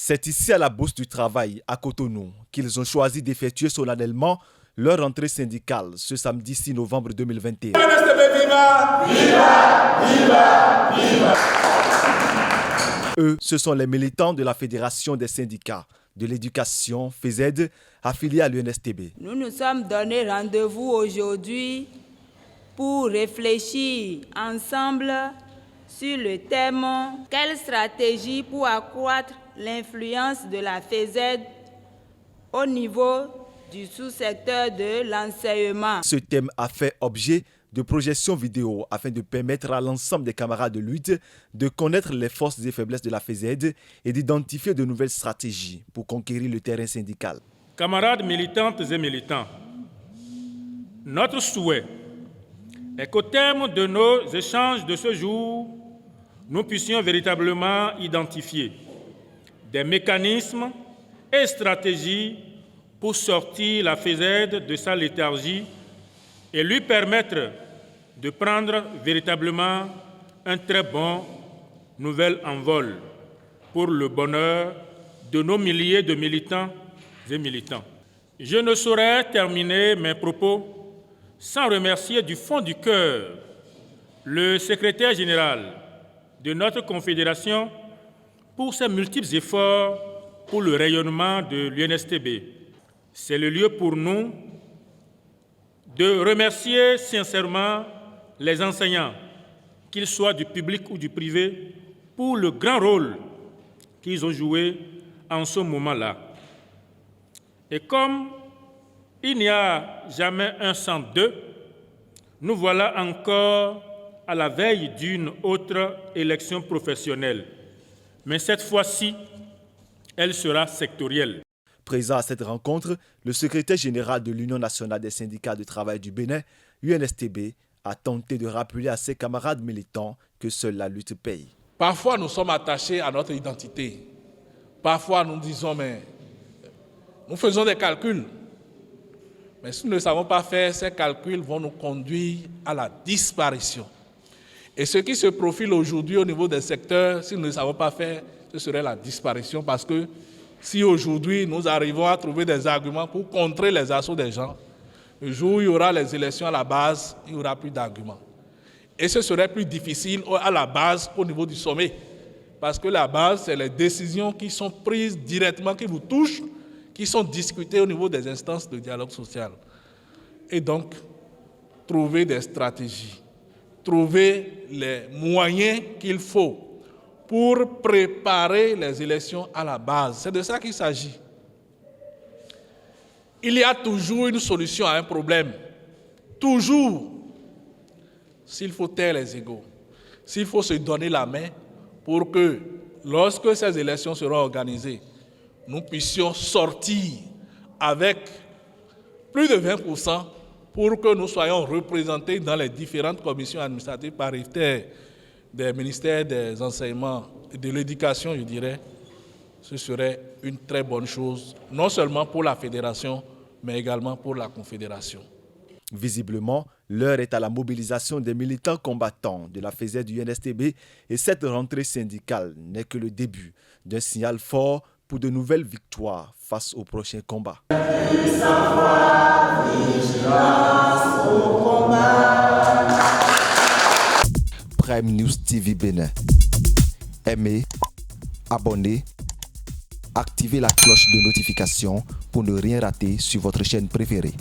C'est ici à la Bourse du Travail, à Cotonou, qu'ils ont choisi d'effectuer solennellement leur rentrée syndicale ce samedi 6 novembre 2021. Viva! Viva! Viva! Viva! Eux, ce sont les militants de la Fédération des syndicats de l'éducation, FESED, affiliés à l'UNSTB. Nous nous sommes donné rendez-vous aujourd'hui pour réfléchir ensemble sur le thème « Quelle stratégie pour accroître l'influence de la FESED au niveau du sous-secteur de l'enseignement ». Ce thème a fait objet de projections vidéo afin de permettre à l'ensemble des camarades de lutte de connaître les forces et faiblesses de la FESED et d'identifier de nouvelles stratégies pour conquérir le terrain syndical. Camarades militantes et militants, notre souhait est qu'au terme de nos échanges de ce jour, nous puissions véritablement identifier des mécanismes et stratégies pour sortir la FESED de sa léthargie et lui permettre de prendre véritablement un très bon nouvel envol pour le bonheur de nos milliers de militants et militants. Je ne saurais terminer mes propos sans remercier du fond du cœur le secrétaire général de notre confédération pour ses multiples efforts pour le rayonnement de l'UNSTB. C'est le lieu pour nous de remercier sincèrement les enseignants, qu'ils soient du public ou du privé, pour le grand rôle qu'ils ont joué en ce moment-là. Et comme il n'y a jamais un sans deux, nous voilà encore à la veille d'une autre élection professionnelle. Mais cette fois-ci, elle sera sectorielle. Présent à cette rencontre, le secrétaire général de l'Union nationale des syndicats de travail du Bénin, UNSTB, a tenté de rappeler à ses camarades militants que seule la lutte paye. Parfois, nous sommes attachés à notre identité. Parfois, nous disons, mais nous faisons des calculs. Mais si nous ne savons pas faire, ces calculs vont nous conduire à la disparition. Et ce qui se profile aujourd'hui au niveau des secteurs, si nous ne savons pas faire, ce serait la disparition, parce que si aujourd'hui nous arrivons à trouver des arguments pour contrer les assauts des gens, le jour où il y aura les élections à la base, il n'y aura plus d'arguments. Et ce serait plus difficile à la base au niveau du sommet, parce que la base, c'est les décisions qui sont prises directement, qui vous touchent, qui sont discutées au niveau des instances de dialogue social. Et donc, trouver des stratégies, trouver les moyens qu'il faut pour préparer les élections à la base. C'est de ça qu'il s'agit. Il y a toujours une solution à un problème. Toujours. S'il faut taire les égos, s'il faut se donner la main pour que, lorsque ces élections seront organisées, nous puissions sortir avec plus de 20% pour que nous soyons représentés dans les différentes commissions administratives paritaires des ministères des enseignements et de l'éducation, je dirais, ce serait une très bonne chose, non seulement pour la fédération, mais également pour la confédération. Visiblement, l'heure est à la mobilisation des militants combattants de la FESED du UNSTB et cette rentrée syndicale n'est que le début d'un signal fort pour de nouvelles victoires face aux prochains combats. Prime News TV Bénin. Aimez, abonnez, activez la cloche de notification pour ne rien rater sur votre chaîne préférée.